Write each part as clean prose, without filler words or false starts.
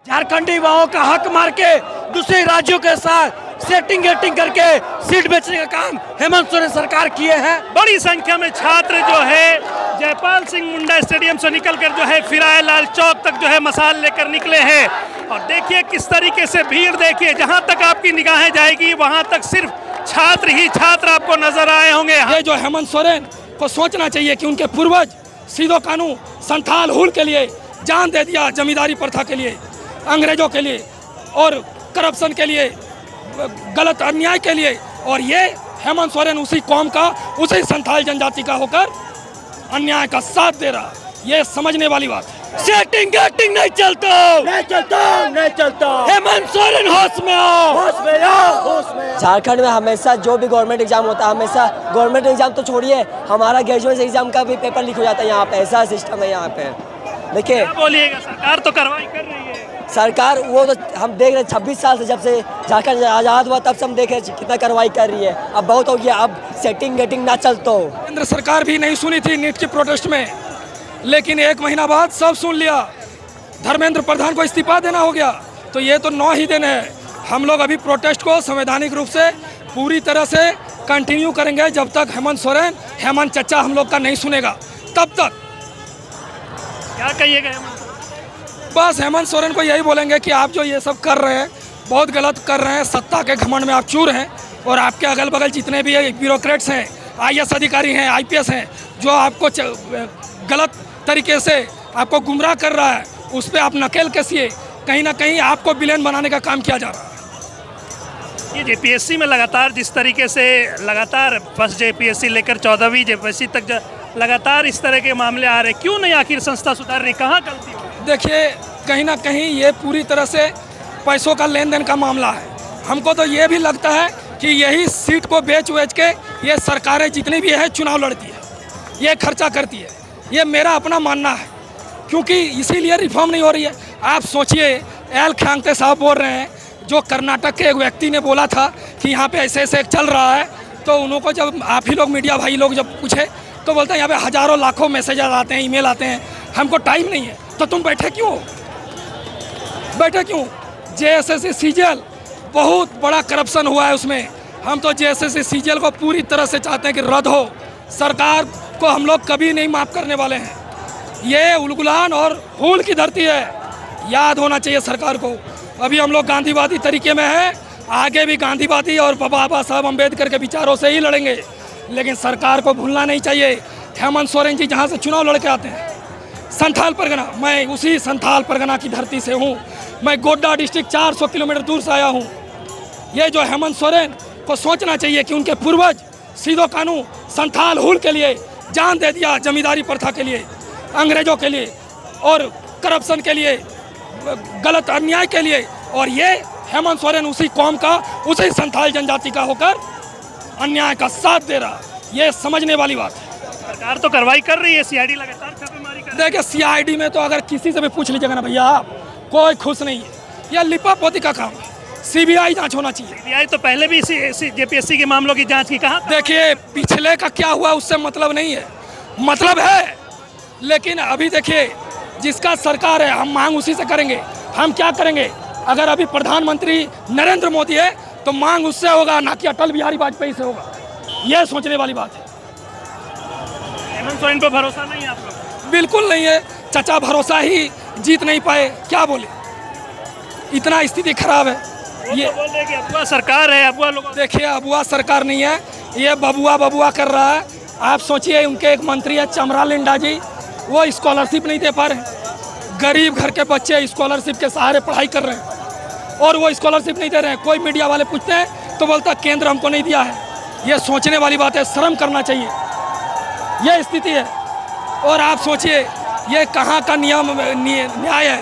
झारखंडी युवाओं का हक मार के दूसरे राज्यों के साथ सेटिंग करके सीट बेचने का काम हेमंत सोरेन सरकार किए हैं। बड़ी संख्या में छात्र जो है जयपाल सिंह मुंडा स्टेडियम से निकलकर जो है फिराए लाल चौक तक जो है मशाल लेकर निकले हैं। और देखिए किस तरीके से भीड़, देखिए जहां तक आपकी निगाहें जाएगी वहां तक सिर्फ छात्र ही छात्र आपको नजर आए होंगे। ये जो हेमंत सोरेन को सोचना चाहिए कि उनके पूर्वज सीधो कानून संथाल हुल के लिए जान दे दिया, जमींदारी प्रथा के लिए, अंग्रेजों के लिए और करप्शन के लिए, गलत अन्याय के लिए। और ये हेमंत सोरेन उसी कौम का, उसी संथाल जनजाति का होकर अन्याय का साथ दे रहा, ये समझने वाली बात है। सेटिंग नहीं चलता, नहीं चलता। हेमंत सोरेन होश में आओ, होश में आओ, होश में आओ। झारखंड में हमेशा जो भी गवर्नमेंट एग्जाम होता है, हमेशा गवर्नमेंट एग्जाम तो छोड़िए, हमारा ग्रेजुएट एग्जाम का भी पेपर लीक हो जाता है यहाँ पे। ऐसा सिस्टम है यहाँ पे। देखिए बोलिएगा, सरकार तो कार्रवाई कर रही है। सरकार वो तो हम देख रहे 26 साल से, जब से झारखंड आज़ाद हुआ तब से हम देख रहे कितना कार्रवाई कर रही है। अब बहुत हो गया, अब सेटिंग ना चलता हो। केंद्र सरकार भी नहीं सुनी थी नीट के प्रोटेस्ट में, लेकिन 1 महीना बाद सब सुन लिया। धर्मेंद्र प्रधान को इस्तीफा देना हो गया, तो ये तो 9 ही दिन है। हम लोग अभी प्रोटेस्ट को संवैधानिक रूप से पूरी तरह से कंटिन्यू करेंगे जब तक हेमंत सोरेन, हेमंत चचा हम लोग का नहीं सुनेगा तब तक। क्या कहिएगा? बस हेमंत सोरेन को यही बोलेंगे कि आप जो ये सब कर रहे हैं बहुत गलत कर रहे हैं। सत्ता के घमंड में आप चूर हैं और आपके अगल बगल जितने भी ब्यूरोक्रेट्स हैं, IAS अधिकारी हैं, IPS हैं, जो आपको गलत तरीके से आपको गुमराह कर रहा है, उस पर आप नकेल कसिए। कहीं ना कहीं आपको विलेन बनाने का काम किया जा रहा है। ये JPSC में लगातार जिस तरीके से लगातार फर्स्ट JPSC लेकर 14वीं JPSC तक लगातार इस तरह के मामले आ रहे, क्यों नहीं आखिर संस्था सुधार रही, कहाँ गलती हो? देखिए कहीं ना कहीं ये पूरी तरह से पैसों का लेन देन का मामला है। हमको तो ये भी लगता है कि यही सीट को बेच के ये सरकारें जितनी भी है चुनाव लड़ती है, ये खर्चा करती है। ये मेरा अपना मानना है, क्योंकि इसीलिए रिफॉर्म नहीं हो रही है। आप सोचिए, एल खांगते साहब बोल रहे हैं, जो कर्नाटक के एक व्यक्ति ने बोला था कि यहाँ पे ऐसे ऐसे चल रहा है, तो उनको जब आप ही लोग मीडिया भाई लोग जब पूछे तो बोलते हैं यहाँ पे हज़ारों लाखों मैसेज आते हैं, ईमेल आते हैं, हमको टाइम नहीं है। तो तुम बैठे क्यों? JSSC CGL बहुत बड़ा करप्शन हुआ है उसमें। हम तो JSSC CGL को पूरी तरह से चाहते हैं कि रद्द हो। सरकार को हम लोग कभी नहीं माफ़ करने वाले हैं। ये उलगुलान और हुल की धरती है, याद होना चाहिए सरकार को। अभी हम लोग गांधीवादी तरीके में हैं, आगे भी गांधीवादी और बाबा साहब अम्बेडकर के विचारों से ही लड़ेंगे, लेकिन सरकार को भूलना नहीं चाहिए। हेमंत सोरेन जी जहाँ से चुनाव लड़के आते हैं, संथाल परगना, मैं उसी संथाल परगना की धरती से हूँ। मैं गोड्डा डिस्ट्रिक्ट 400 किलोमीटर दूर से आया हूँ। ये जो हेमंत सोरेन को सोचना चाहिए कि उनके पूर्वज सीधो कानून संथाल हुल के लिए जान दे दिया, जमींदारी प्रथा के लिए, अंग्रेजों के लिए और करप्शन के लिए, गलत अन्याय के लिए। और ये हेमंत सोरेन उसी कौम का, उसी संथाल जनजाति का होकर अन्याय का साथ दे रहा, ये समझने वाली बात है। सरकार तो कार्रवाई कर रही है, CID लगातार छापेमारी कर रही है। देखिए CID में तो अगर किसी से भी पूछ लीजिएगा ना भैया, कोई खुश नहीं है। यह लिपापोती का काम है, CBI जांच होना चाहिए। CBI तो पहले भी JPSC के मामलों की जांच की, कहा? देखिए पिछले का क्या हुआ उससे मतलब नहीं है, मतलब है, लेकिन अभी देखिए जिसका सरकार है हम मांग उसी से करेंगे। हम क्या करेंगे? अगर अभी प्रधानमंत्री नरेंद्र मोदी है तो मांग उससे होगा, ना कि अटल बिहारी वाजपेयी से होगा। यह सोचने वाली बात है। हेमंत सोरेन पर भरोसा नहीं है आप लोग? बिल्कुल नहीं है। चचा भरोसा ही जीत नहीं पाए, क्या बोले, इतना स्थिति खराब है। ये तो बोल रहे कि अबुआ सरकार है, अबुआ लोग। देखिए अबुआ सरकार नहीं है, ये बबुआ कर रहा है। आप सोचिए, उनके एक मंत्री है चमरा लिंडा जी, वो स्कॉलरशिप नहीं दे पा रहे। गरीब घर के बच्चे स्कॉलरशिप के सहारे पढ़ाई कर रहे हैं और वो स्कॉलरशिप नहीं दे रहे हैं। कोई मीडिया वाले पूछते हैं तो बोलता केंद्र हमको नहीं दिया है। ये सोचने वाली बात है, शर्म करना चाहिए। ये स्थिति है। और आप सोचिए ये कहाँ का न्याय है।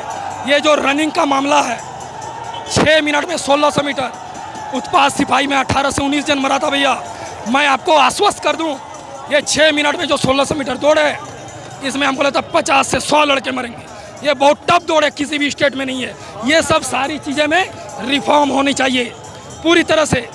ये जो रनिंग का मामला है, 6 मिनट में 1600 मीटर, उत्पाद सिपाही में 18 से 19 जन मरा था भैया। मैं आपको आश्वस्त कर दूं, ये 6 मिनट में जो 1600 मीटर दौड़ है, इसमें हमको लगता है 50 से 100 लड़के मरेंगे। ये बहुत टफ दौड़ है, किसी भी स्टेट में नहीं है। ये सब सारी चीज़ें में रिफॉर्म होनी चाहिए पूरी तरह से।